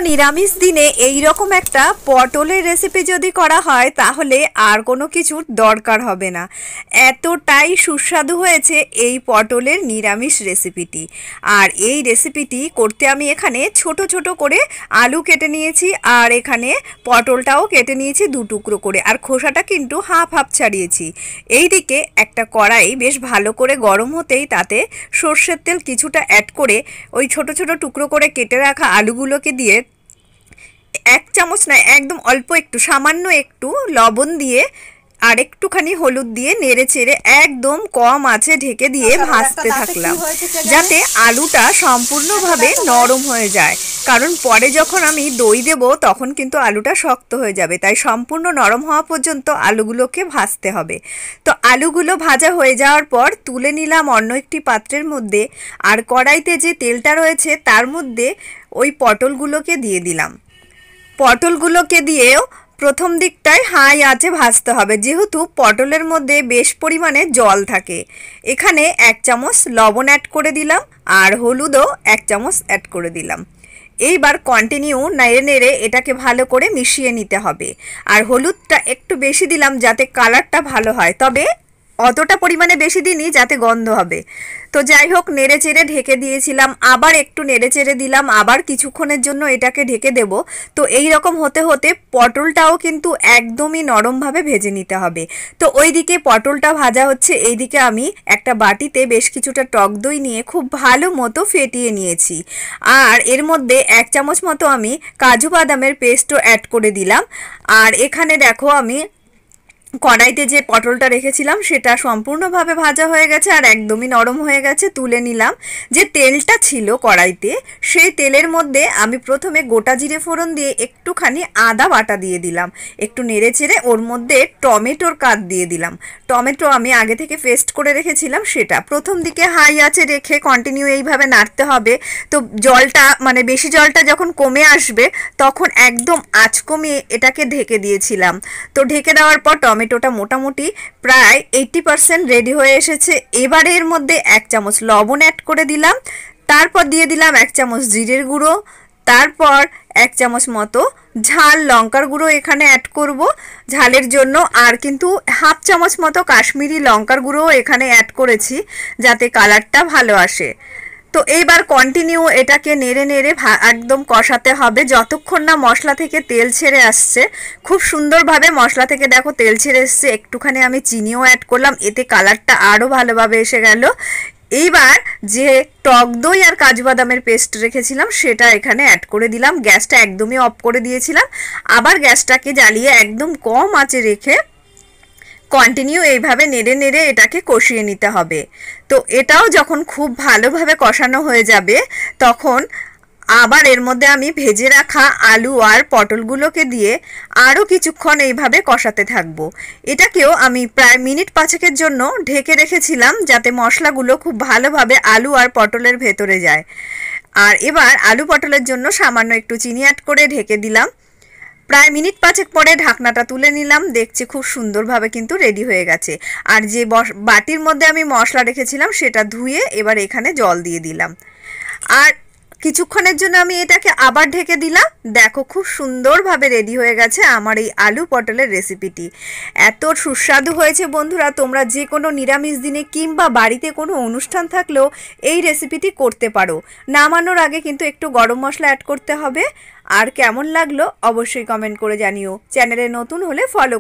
নিরামিষ দিনে এই রকম একটা পটলের রেসিপি যদি করা হয় তাহলে আর কোনো কিছুর দরকার হবে না। এতটাই সুস্বাদু হয়েছে এই পটলের নিরামিষ রেসিপিটি। আর এই রেসিপিটি করতে আমি এখানে ছোট ছোট করে আলু কেটে নিয়েছি, আর এখানে পটলটাও কেটে নিয়েছি দু টুকরো করে, আর খোসাটা কিন্তু হাফ হাফ ছাড়িয়েছি। এইদিকে একটা কড়াই বেশ ভালো করে গরম হতেই তাতে সর্ষের তেল কিছুটা অ্যাড করে ওই ছোট ছোট টুকরো করে কেটে রাখা আলুগুলোকে দিয়ে এক চামচ না, একদম অল্প একটু সামান্য একটু লবণ দিয়ে আর একটুখানি হলুদ দিয়ে নেড়ে চেড়ে একদম কম আঁচে ঢেকে দিয়ে ভাজতে থাকলাম, যাতে আলুটা সম্পূর্ণভাবে নরম হয়ে যায়। কারণ পরে যখন আমি দই দেব তখন কিন্তু আলুটা শক্ত হয়ে যাবে, তাই সম্পূর্ণ নরম হওয়া পর্যন্ত আলুগুলোকে ভাজতে হবে। তো আলুগুলো ভাজা হয়ে যাওয়ার পর তুলে নিলাম অন্য একটি পাত্রের মধ্যে, আর কড়াইতে যে তেলটা রয়েছে তার মধ্যে ওই পটলগুলোকে দিয়ে দিলাম। পটলগুলোকে দিয়েও প্রথম দিকটায় হাই আঁচে ভাজতে হবে, যেহেতু পটলের মধ্যে বেশ পরিমাণে জল থাকে। এখানে এক চামচ লবণ অ্যাড করে দিলাম, আর হলুদও এক চামচ অ্যাড করে দিলাম। এইবার কন্টিনিউ নেড়ে নেড়ে এটাকে ভালো করে মিশিয়ে নিতে হবে। আর হলুদটা একটু বেশি দিলাম যাতে কালারটা ভালো হয়, তবে অতটা পরিমাণে বেশি দিইনি যাতে গন্ধ হবে। তো যাই হোক, নেড়ে চেড়ে ঢেকে দিয়েছিলাম, আবার একটু নেড়ে চেড়ে দিলাম, আবার কিছুক্ষণের জন্য এটাকে ঢেকে দেব। তো এই রকম হতে হতে পটলটাও কিন্তু একদমই নরমভাবে ভেজে নিতে হবে। তো ওইদিকে পটলটা ভাজা হচ্ছে, এইদিকে আমি একটা বাটিতে বেশ কিছুটা টক দই নিয়ে খুব ভালো মতো ফেটিয়ে নিয়েছি। আর এর মধ্যে এক চামচ মতো আমি কাজু বাদামের পেস্টও অ্যাড করে দিলাম। আর এখানে দেখো, আমি কড়াইতে যে পটলটা রেখেছিলাম সেটা সম্পূর্ণভাবে ভাজা হয়ে গেছে আর একদমই নরম হয়ে গেছে। তুলে নিলাম। যে তেলটা ছিল কড়াইতে, সেই তেলের মধ্যে আমি প্রথমে গোটা জিরে ফোড়ন দিয়ে একটুখানি আদা বাটা দিয়ে দিলাম, একটু নেড়ে চেড়ে ওর মধ্যে টমেটোর কাট দিয়ে দিলাম। টমেটো আমি আগে থেকে পেস্ট করে রেখেছিলাম, সেটা প্রথম দিকে হাই আঁচে রেখে কন্টিনিউ এইভাবে নাড়তে হবে। তো জলটা মানে বেশি জলটা যখন কমে আসবে তখন একদম আঁচ কমিয়ে এটাকে ঢেকে দিয়েছিলাম। তো ঢেকে দেওয়ার পর টমেটোটা মোটামুটি প্রায় 80% রেডি হয়ে এসেছে। এবার এর মধ্যে এক চামচ লবণ অ্যাড করে দিলাম, তারপর দিয়ে দিলাম এক চামচ জিরের গুঁড়ো, তারপর এক চামচ মতো ঝাল লঙ্কার গুঁড়ো এখানে অ্যাড করব ঝালের জন্য, আর কিন্তু হাফ চামচ মতো কাশ্মীরি লঙ্কার গুঁড়ো এখানে অ্যাড করেছি যাতে কালারটা ভালো আসে। তো এইবার কন্টিনিউ এটাকে নেড়ে নেড়ে একদম কষাতে হবে যতক্ষণ না মশলা থেকে তেল ছেড়ে আসছে। খুব সুন্দরভাবে মশলা থেকে দেখো তেল ছেড়ে এসছে। একটুখানি আমি চিনিও অ্যাড করলাম, এতে কালারটা আরও ভালোভাবে এসে গেল। এইবার যে টক দই আর কাজু বাদামের পেস্ট রেখেছিলাম সেটা এখানে অ্যাড করে দিলাম। গ্যাসটা একদমই অফ করে দিয়েছিলাম, আবার গ্যাসটাকে জ্বালিয়ে একদম কম আঁচে রেখে কন্টিনিউ এইভাবে নেড়ে নেড়ে এটাকে কষিয়ে নিতে হবে। তো এটাও যখন খুব ভালোভাবে কষানো হয়ে যাবে তখন আবার এর মধ্যে আমি ভেজে রাখা আলু আর পটলগুলোকে দিয়ে আরও কিছুক্ষণ এইভাবে কষাতে থাকবো। এটাকেও আমি প্রায় মিনিট 5 জন্য ঢেকে রেখেছিলাম যাতে মশলাগুলো খুব ভালোভাবে আলু আর পটলের ভেতরে যায়। আর এবার আলু পটলের জন্য সামান্য একটু চিনি অ্যাড করে ঢেকে দিলাম। প্রায় মিনিট 5 পরে ঢাকনাটা তুলে নিলাম, দেখছি খুব সুন্দরভাবে কিন্তু রেডি হয়ে গেছে। আর যে বাটির মধ্যে আমি মশলা রেখেছিলাম সেটা ধুয়ে এবার এখানে জল দিয়ে দিলাম, আর কিছুক্ষণের জন্য আমি এটাকে আবার ঢেকে দিলাম। দেখো খুব সুন্দরভাবে রেডি হয়ে গেছে আমার এই আলু পটলের রেসিপিটি। এত সুস্বাদু হয়েছে বন্ধুরা, তোমরা যে কোনো নিরামিষ দিনে কিংবা বাড়িতে কোনো অনুষ্ঠান থাকলেও এই রেসিপিটি করতে পারো। নামানোর আগে কিন্তু একটু গরম মশলা অ্যাড করতে হবে। আর কেমন লাগলো অবশ্যই কমেন্ট করে জানিও। চ্যানেলে নতুন হলে ফলো